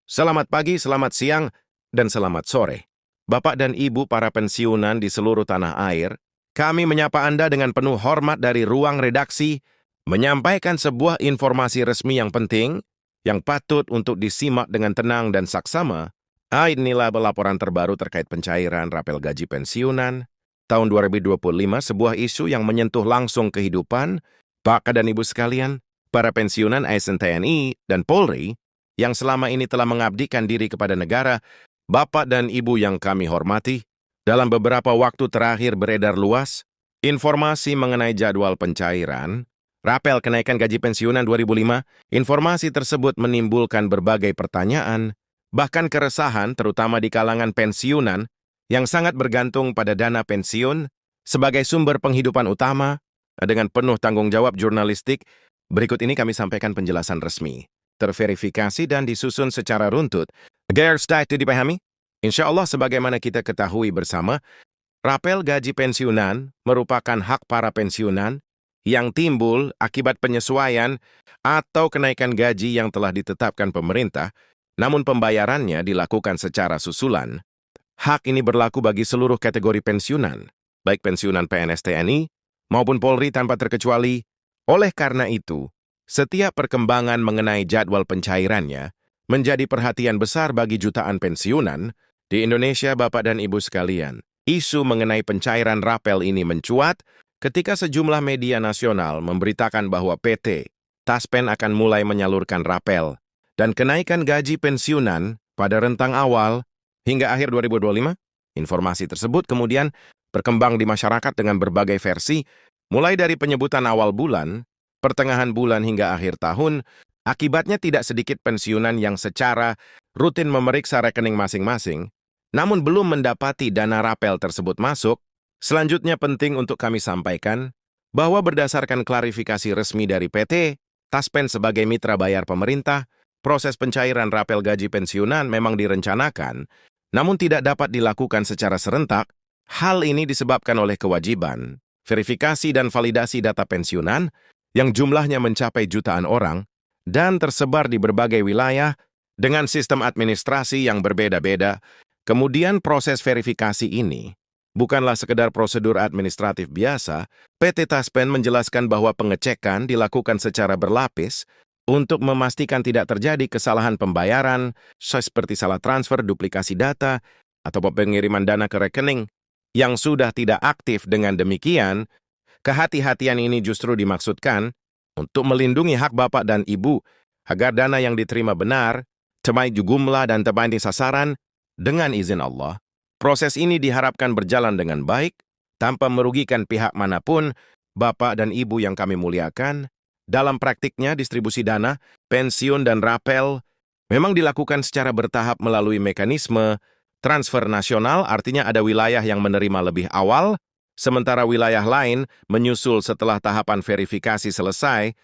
Selamat pagi, selamat siang, dan selamat sore. Bapak dan Ibu para pensiunan di seluruh tanah air, kami menyapa Anda dengan penuh hormat dari ruang redaksi, menyampaikan sebuah informasi resmi yang penting, yang patut untuk disimak dengan tenang dan saksama. Inilah laporan terbaru terkait pencairan rapel gaji pensiunan tahun 2025, sebuah isu yang menyentuh langsung kehidupan Bapak dan Ibu sekalian, para pensiunan ASN TNI dan Polri, yang selama ini telah mengabdikan diri kepada negara. Bapak dan Ibu yang kami hormati, dalam beberapa waktu terakhir beredar luas informasi mengenai jadwal pencairan rapel kenaikan gaji pensiunan 2005. Informasi tersebut menimbulkan berbagai pertanyaan, bahkan keresahan terutama di kalangan pensiunan yang sangat bergantung pada dana pensiun sebagai sumber penghidupan utama. Dengan penuh tanggung jawab jurnalistik, berikut ini kami sampaikan penjelasan resmi, terverifikasi dan disusun secara runtut. Agar itu dipahami? Insya Allah sebagaimana kita ketahui bersama, rapel gaji pensiunan merupakan hak para pensiunan yang timbul akibat penyesuaian atau kenaikan gaji yang telah ditetapkan pemerintah, namun pembayarannya dilakukan secara susulan. Hak ini berlaku bagi seluruh kategori pensiunan, baik pensiunan PNS TNI maupun Polri tanpa terkecuali. Oleh karena itu, setiap perkembangan mengenai jadwal pencairannya menjadi perhatian besar bagi jutaan pensiunan di Indonesia. Bapak dan Ibu sekalian, isu mengenai pencairan rapel ini mencuat ketika sejumlah media nasional memberitakan bahwa PT Taspen akan mulai menyalurkan rapel dan kenaikan gaji pensiunan pada rentang awal hingga akhir 2025. Informasi tersebut kemudian berkembang di masyarakat dengan berbagai versi, mulai dari penyebutan awal bulan, pertengahan bulan hingga akhir tahun. Akibatnya tidak sedikit pensiunan yang secara rutin memeriksa rekening masing-masing, namun belum mendapati dana rapel tersebut masuk. Selanjutnya penting untuk kami sampaikan bahwa berdasarkan klarifikasi resmi dari PT Taspen sebagai mitra bayar pemerintah, proses pencairan rapel gaji pensiunan memang direncanakan, namun tidak dapat dilakukan secara serentak. Hal ini disebabkan oleh kewajiban verifikasi dan validasi data pensiunan yang jumlahnya mencapai jutaan orang dan tersebar di berbagai wilayah dengan sistem administrasi yang berbeda-beda. Kemudian proses verifikasi ini bukanlah sekedar prosedur administratif biasa. PT Taspen menjelaskan bahwa pengecekan dilakukan secara berlapis untuk memastikan tidak terjadi kesalahan pembayaran, seperti salah transfer, duplikasi data, atau pengiriman dana ke rekening yang sudah tidak aktif. Dengan demikian, kehati-hatian ini justru dimaksudkan untuk melindungi hak Bapak dan Ibu agar dana yang diterima benar, tepat jumlah dan tepat di sasaran. Dengan izin Allah, proses ini diharapkan berjalan dengan baik tanpa merugikan pihak manapun. Bapak dan Ibu yang kami muliakan, dalam praktiknya distribusi dana, pensiun dan rapel memang dilakukan secara bertahap melalui mekanisme transfer nasional. Artinya ada wilayah yang menerima lebih awal, sementara wilayah lain menyusul setelah tahapan verifikasi selesai.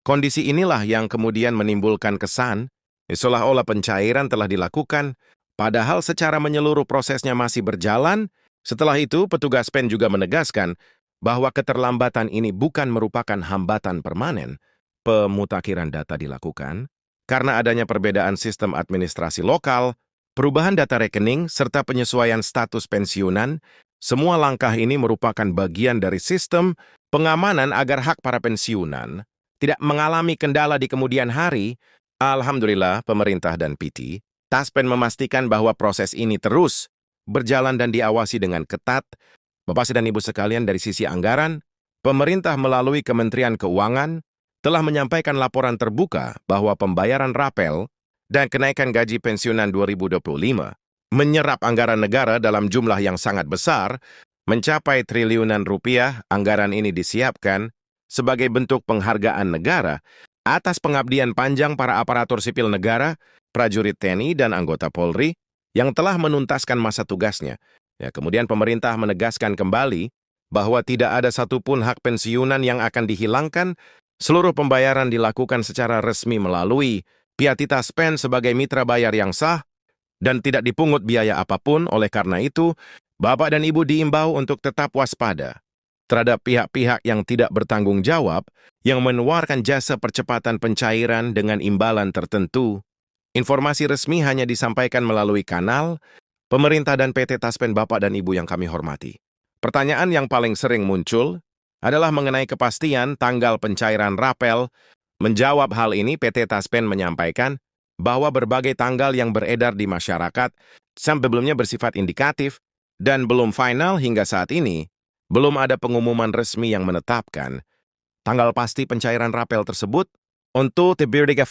Kondisi inilah yang kemudian menimbulkan kesan seolah-olah pencairan telah dilakukan, padahal secara menyeluruh prosesnya masih berjalan. Setelah itu, petugas PEN juga menegaskan bahwa keterlambatan ini bukan merupakan hambatan permanen. Pemutakhiran data dilakukan karena adanya perbedaan sistem administrasi lokal, perubahan data rekening, serta penyesuaian status pensiunan. Semua langkah ini merupakan bagian dari sistem pengamanan agar hak para pensiunan tidak mengalami kendala di kemudian hari. Alhamdulillah, pemerintah dan PT Taspen memastikan bahwa proses ini terus berjalan dan diawasi dengan ketat. Bapak dan Ibu sekalian, dari sisi anggaran, pemerintah melalui Kementerian Keuangan telah menyampaikan laporan terbuka bahwa pembayaran rapel dan kenaikan gaji pensiunan 2025 menyerap anggaran negara dalam jumlah yang sangat besar, mencapai triliunan rupiah. Anggaran ini disiapkan sebagai bentuk penghargaan negara atas pengabdian panjang para aparatur sipil negara, prajurit TNI, dan anggota Polri yang telah menuntaskan masa tugasnya. Kemudian pemerintah menegaskan kembali bahwa tidak ada satupun hak pensiunan yang akan dihilangkan. Seluruh pembayaran dilakukan secara resmi melalui PT Taspen sebagai mitra bayar yang sah dan tidak dipungut biaya apapun. Oleh karena itu, Bapak dan Ibu diimbau untuk tetap waspada terhadap pihak-pihak yang tidak bertanggung jawab yang menawarkan jasa percepatan pencairan dengan imbalan tertentu. Informasi resmi hanya disampaikan melalui kanal pemerintah dan PT Taspen Bapak dan Ibu yang kami hormati. Pertanyaan yang paling sering muncul adalah mengenai kepastian tanggal pencairan rapel. Menjawab hal ini, PT Taspen menyampaikan bahwa berbagai tanggal yang beredar di masyarakat sebelumnya bersifat indikatif dan belum final hingga saat ini. Belum ada pengumuman resmi yang menetapkan tanggal pasti pencairan rapel tersebut. Untuk diberikan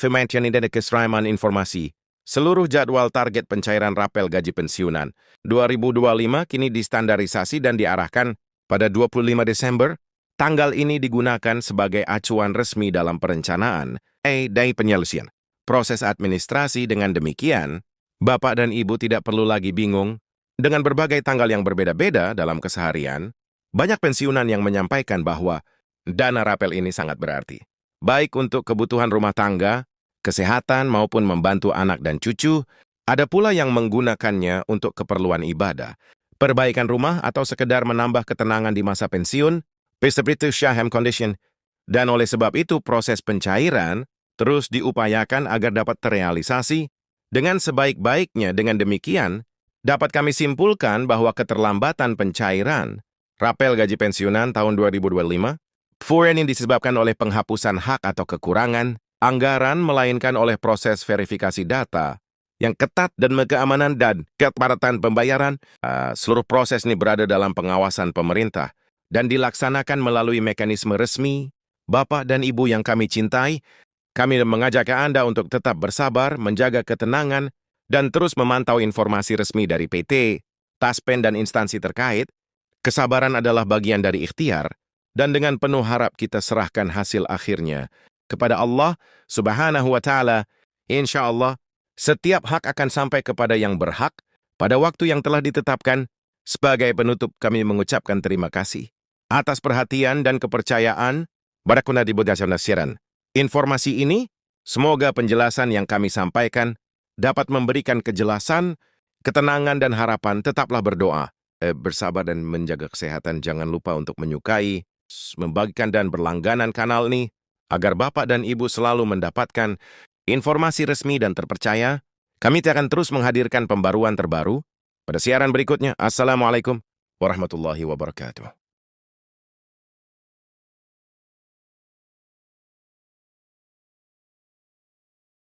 dan keseimbangan informasi, seluruh jadwal target pencairan rapel gaji pensiunan 2025 kini distandarisasi dan diarahkan pada 25 Desember. Tanggal ini digunakan sebagai acuan resmi dalam perencanaan dan penyelesaian proses administrasi. Dengan demikian, Bapak dan Ibu tidak perlu lagi bingung dengan berbagai tanggal yang berbeda-beda dalam keseharian. Banyak pensiunan yang menyampaikan bahwa dana rapel ini sangat berarti, baik untuk kebutuhan rumah tangga, kesehatan, maupun membantu anak dan cucu. Ada pula yang menggunakannya untuk keperluan ibadah, perbaikan rumah, atau sekedar menambah ketenangan di masa pensiun, seperti Shaham Condition. Dan oleh sebab itu, proses pencairan terus diupayakan agar dapat terrealisasi dengan sebaik-baiknya. Dengan demikian, dapat kami simpulkan bahwa keterlambatan pencairan rapel gaji pensiunan tahun 2025 ini disebabkan oleh penghapusan hak atau kekurangan anggaran, melainkan oleh proses verifikasi data yang ketat dan keamanan dan kepadatan pembayaran. Seluruh proses ini berada dalam pengawasan pemerintah dan dilaksanakan melalui mekanisme resmi. Bapak dan Ibu yang kami cintai, kami mengajak Anda untuk tetap bersabar, menjaga ketenangan, dan terus memantau informasi resmi dari PT, Taspen, dan instansi terkait. Kesabaran adalah bagian dari ikhtiar, dan dengan penuh harap kita serahkan hasil akhirnya kepada Allah Subhanahu wa Ta'ala. Insya Allah, setiap hak akan sampai kepada yang berhak pada waktu yang telah ditetapkan. Sebagai penutup, kami mengucapkan terima kasih atas perhatian dan kepercayaan. Barakuna di Buddha Nasiran. Informasi ini, semoga penjelasan yang kami sampaikan dapat memberikan kejelasan, ketenangan, dan harapan. Tetaplah berdoa, bersabar, dan menjaga kesehatan. Jangan lupa untuk menyukai, membagikan, dan berlangganan kanal ini agar Bapak dan Ibu selalu mendapatkan informasi resmi dan terpercaya. Kami akan terus menghadirkan pembaruan terbaru pada siaran berikutnya. Assalamualaikum warahmatullahi wabarakatuh.